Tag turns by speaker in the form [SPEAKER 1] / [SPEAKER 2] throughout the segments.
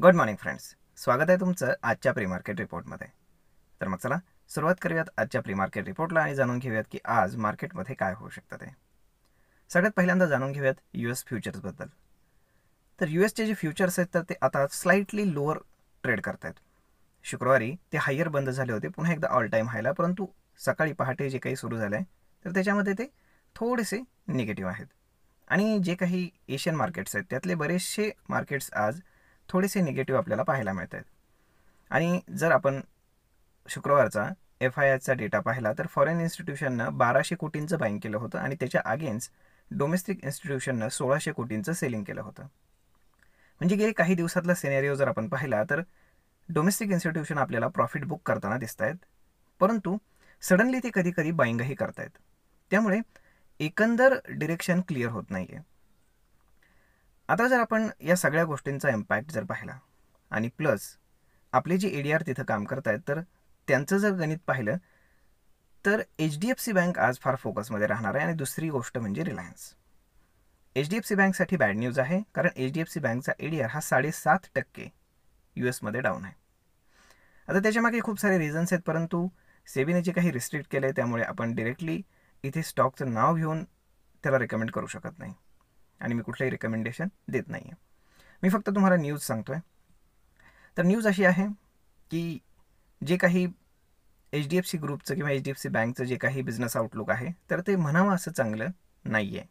[SPEAKER 1] Good morning friends, स्वागत आहे तुमचं आजच्या प्री मार्केट रिपोर्टमध्ये. तर मग चला सुरुवात करूयात आजच्या प्री मार्केट रिपोर्टला आणि जाणून घेऊयात की आज मार्केटमध्ये काय होऊ शकतं ते. सगळ्यात पहिल्यांदा जाणून घेऊयात US फ्युचर्सबद्दल. तर USचे जे फ्युचर्स आहेत तर ते आता स्लाइटली लोअर ट्रेड करत आहेत. शुक्रवारी ते हायर बंद झाले होते पुन्हा एकदा ऑल टाईम हायला, परंतु सकाळी पहाटे जे काही सुरू झालं आहे तर त्याच्यामध्ये ते थोडेसे निगेटिव्ह आहेत. आणि जे काही एशियन मार्केट्स आहेत त्यातले बरेचसे मार्केट्स आज थोडेसे निगेटिव्ह आपल्याला पाहायला मिळत आहेत. आणि जर आपण शुक्रवारचा FIIचा डेटा पाहिला तर फॉरेन इन्स्टिट्यूशननं 1200 कोटींचं बाईंग केलं होतं आणि त्याच्या अगेन्स्ट डोमेस्टिक इन्स्टिट्यूशननं 1600 कोटींचं सेलिंग केलं होतं. म्हणजे गेले काही दिवसातला सिनेरिओ जर आपण पाहिला तर डोमेस्टिक इन्स्टिट्यूशन आपल्याला प्रॉफिट बुक करताना दिसत आहेत, परंतु सडनली ते कधी कधी बाईंगही करतायत. त्यामुळे एकंदर डिरेक्शन क्लिअर होत नाही आहे. आता जर आपण या सगळ्या गोष्टींचा इम्पॅक्ट जर पाहिला आणि प्लस आपले जे ADR तिथं काम करत आहेत तर त्यांचं जर गणित पाहिलं तर HDFC बँक आज फार फोकसमध्ये राहणार आहे. आणि दुसरी गोष्ट म्हणजे रिलायन्स. HDFC बँकसाठी बॅड न्यूज आहे, कारण HDFC बँकचा ADR हा 7.5% US डाऊन आहे. आता त्याच्यामागे खूप सारे रिझन्स आहेत, परंतु सेबीने जे काही रिस्ट्रिक्ट केलं आहे त्यामुळे आपण डिरेक्टली इथे स्टॉकचं नाव घेऊन त्याला रेकमेंड करू शकत नाही आणि मी कुठलंही रिकमेंडेशन देत नाही आहे. मी फक्त तुम्हाला न्यूज सांगतो आहे. तर न्यूज अशी आहे की जे काही HDFC ग्रुपचं किंवा HDFC बँकचं जे काही बिझनेस आउटलुक आहे तर ते म्हणावं असं चांगलं नाही आहे.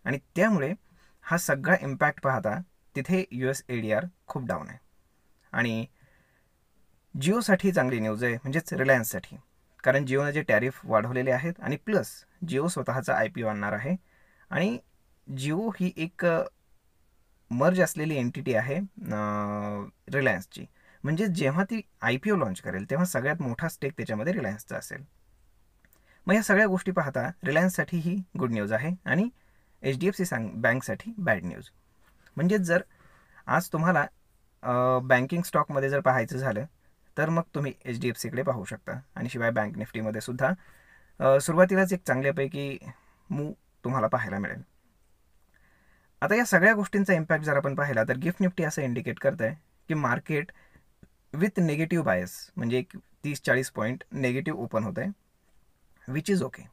[SPEAKER 1] आणि त्यामुळे हा सगळा इम्पॅक्ट पाहता तिथे US ADR खूप डाऊन आहे. आणि जिओसाठी चांगली न्यूज आहे, म्हणजेच रिलायन्ससाठी, कारण जिओने जे टॅरिफ वाढवलेले आहेत आणि प्लस जिओ स्वतःचा IPO आणणार आहे. आणि जिओ ही एक मर्ज असलेली एंटिटी आहे रिलायन्सची. म्हणजे जेव्हा ती IPO लॉन्च करेल तेव्हा सगळ्यात मोठा स्टेक त्याच्यामध्ये रिलायन्सचा असेल. मग या सगळ्या गोष्टी पाहता रिलायन्ससाठी ही गुड न्यूज आहे आणि HDFC बँकसाठी बॅड न्यूज. म्हणजेच जर आज तुम्हाला बँकिंग स्टॉकमध्ये जर पाहायचं झालं तर मग तुम्ही HDFCकडे पाहू शकता. आणि शिवाय बँक निफ्टीमध्ये सुद्धा सुरुवातीलाच एक चांगल्यापैकी मूव तुम्हाला पाहायला मिळेल. आता या सगळ्या गोष्टींचा इम्पॅक्ट जर आपण पाहिला तर गिफ्ट निफ्टी असं इंडिकेट करत आहे की मार्केट विथ निगेटिव्ह बायस, म्हणजे 30-40 पॉईंट नेगेटिव्ह ओपन होत आहे, विच इज ओके.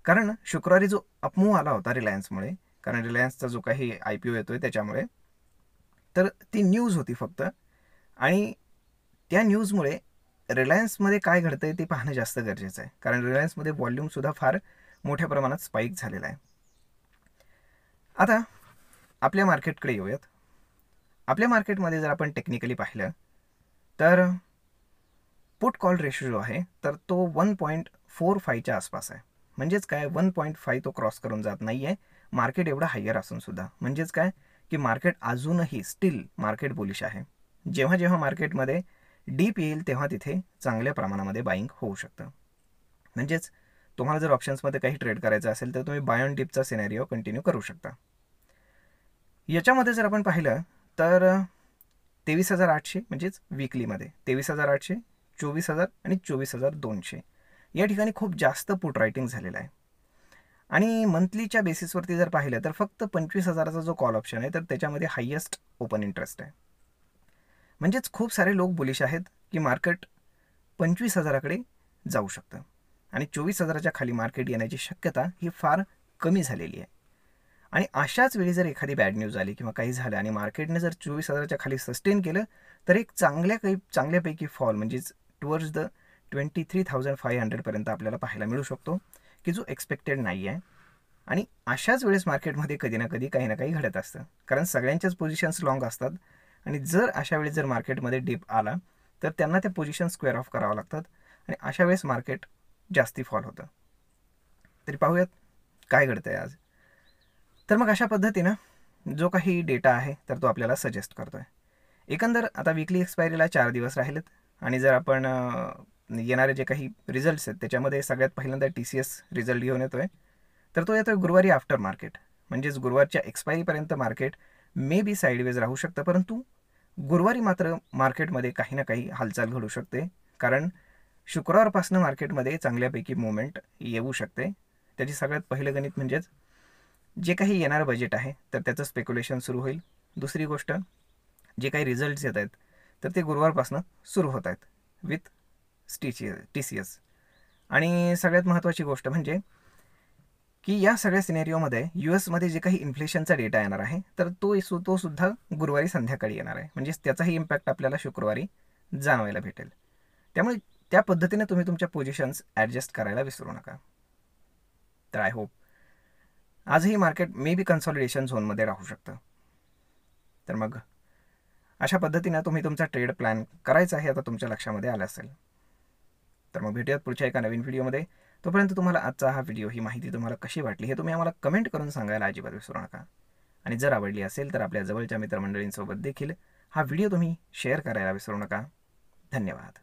[SPEAKER 1] कारण शुक्रवारी जो अपमूव आला होता रिलायन्समुळे, कारण रिलायन्सचा जो काही IPO येतोय त्याच्यामुळे, तर ती न्यूज होती फक्त. आणि त्या न्यूजमुळे रिलायन्समध्ये काय घडतंय ते पाहणं जास्त गरजेचं आहे, कारण रिलायन्समध्ये व्हॉल्यूमसुद्धा फार मोठ्या प्रमाणात स्पाईक झालेला आहे. आता आपल्या मार्केटकडे येऊयात. आपल्या मार्केटमध्ये जर आपण टेक्निकली पाहिलं तर पुट कॉल रेशो जो आहे तर तो 1.45च्या आसपास आहे. म्हणजेच काय, 1.5 तो क्रॉस करून जात नाही आहे मार्केट एवढं हायर असून सुद्धा. म्हणजेच काय की मार्केट अजूनही स्टील मार्केट बुलिश आहे. जेव्हा जेव्हा मार्केटमध्ये डीप येईल तेव्हा तिथे चांगल्या प्रमाणामध्ये बाईंग होऊ शकतं. म्हणजेच तुम्हाला जर ऑप्शन्समध्ये काही ट्रेड करायचं असेल तर तुम्ही बाय ऑन डिपचा सिनेरिओ कंटिन्यू करू शकता. याच्यामध्ये जर आपण पाहिलं तर 23,800 म्हणजेच वीकलीमध्ये 23,800, 24,000 आणि 24,200 या ठिकाणी खूप जास्त पुट रायटिंग झालेला आहे. आणि मंथलीच्या बेसिसवरती जर पाहिलं तर फक्त 25,000चा जो कॉल ऑप्शन आहे तर त्याच्यामध्ये हायेस्ट ओपन इंटरेस्ट आहे. म्हणजेच खूप सारे लोक बुलिश आहेत की मार्केट 25,000कडे जाऊ शकतं आणि 24,000च्या खाली मार्केट येण्याची शक्यता ही फार कमी झालेली आहे. आणि अशाच वेळी जर एखादी बॅड न्यूज आली किंवा काही झालं आणि मार्केटने जर 24,000च्या खाली सस्टेन केलं तर एक चांगल्यापैकी फॉल म्हणजेच टुवर्ड्स द 23,500पर्यंत आपल्याला पाहायला मिळू शकतो, की जो एक्सपेक्टेड नाही आहे. आणि अशाच वेळेस मार्केटमध्ये कधी ना कधी काही ना काही घडत असतं, कारण सगळ्यांच्याच पोझिशन्स लॉंग असतात. आणि जर अशा वेळेस जर मार्केटमध्ये डिप आला तर त्यांना त्या पोझिशन स्क्वेअर ऑफ करावं लागतात आणि अशा वेळेस मार्केट जास्ती फॉल होतं. तरी पाहूयात काय घडतं आहे आज. तर मग अशा पद्धतीनं जो काही डेटा आहे तर तो आपल्याला सजेस्ट करतो आहे. एकंदर आता वीकली एक्सपायरीला 4 दिवस राहिलेत आणि जर आपण येणारे जे काही रिझल्ट्स आहेत त्याच्यामध्ये सगळ्यात पहिल्यांदा TCS रिझल्ट घेऊन येतो आहे. तर तो येतो आहे गुरुवारी आफ्टर मार्केट, म्हणजेच गुरुवारच्या एक्सपायरीपर्यंत मार्केट मे बी साईडवेज राहू शकतं, परंतु गुरुवारी मात्र मार्केटमध्ये काही ना काही हालचाल घडू शकते, कारण शुक्रवारपासून मार्केटमध्ये चांगल्यापैकी मुवमेंट येऊ शकते. त्याची सगळ्यात पहिलं गणित म्हणजेच जे काही येणारं बजेट आहे तर त्याचं स्पेक्युलेशन सुरू होईल. दुसरी गोष्ट, जे काही रिझल्ट्स येत आहेत तर ते गुरुवारपासून सुरू होत आहेत विथ TCS. आणि सगळ्यात महत्त्वाची गोष्ट म्हणजे की या सगळ्या सिनेरिओमध्ये US मध्ये जे काही इन्फ्लेशनचा डेटा येणार आहे तर तो सुद्धा गुरुवारी संध्याकाळी येणार आहे. म्हणजे त्याचाही इम्पॅक्ट आपल्याला शुक्रवारी जाणवायला भेटेल. त्यामुळे त्या पद्धतीने तुम्ही तुमच्या पोझिशन्स ॲडजस्ट करायला विसरू नका. तर आय होप आजही मार्केट मे बी कन्सॉलिडेशन झोनमध्ये राहू शकतं. तर मग अशा पद्धतीनं तुम्ही तुमचा ट्रेड प्लॅन करायचा आहे आता तुमच्या लक्षामध्ये आलं असेल. तर मग भेटूयात पुढच्या एका नवीन व्हिडिओमध्ये. तोपर्यंत तुम्हाला आजचा हा व्हिडिओ, ही माहिती तुम्हाला कशी वाटली हे तुम्ही आम्हाला कमेंट करून सांगायला अजिबात विसरू नका. आणि जर आवडली असेल तर आपल्या जवळच्या मित्रमंडळींसोबत देखील हा व्हिडिओ तुम्ही शेअर करायला विसरू नका. धन्यवाद.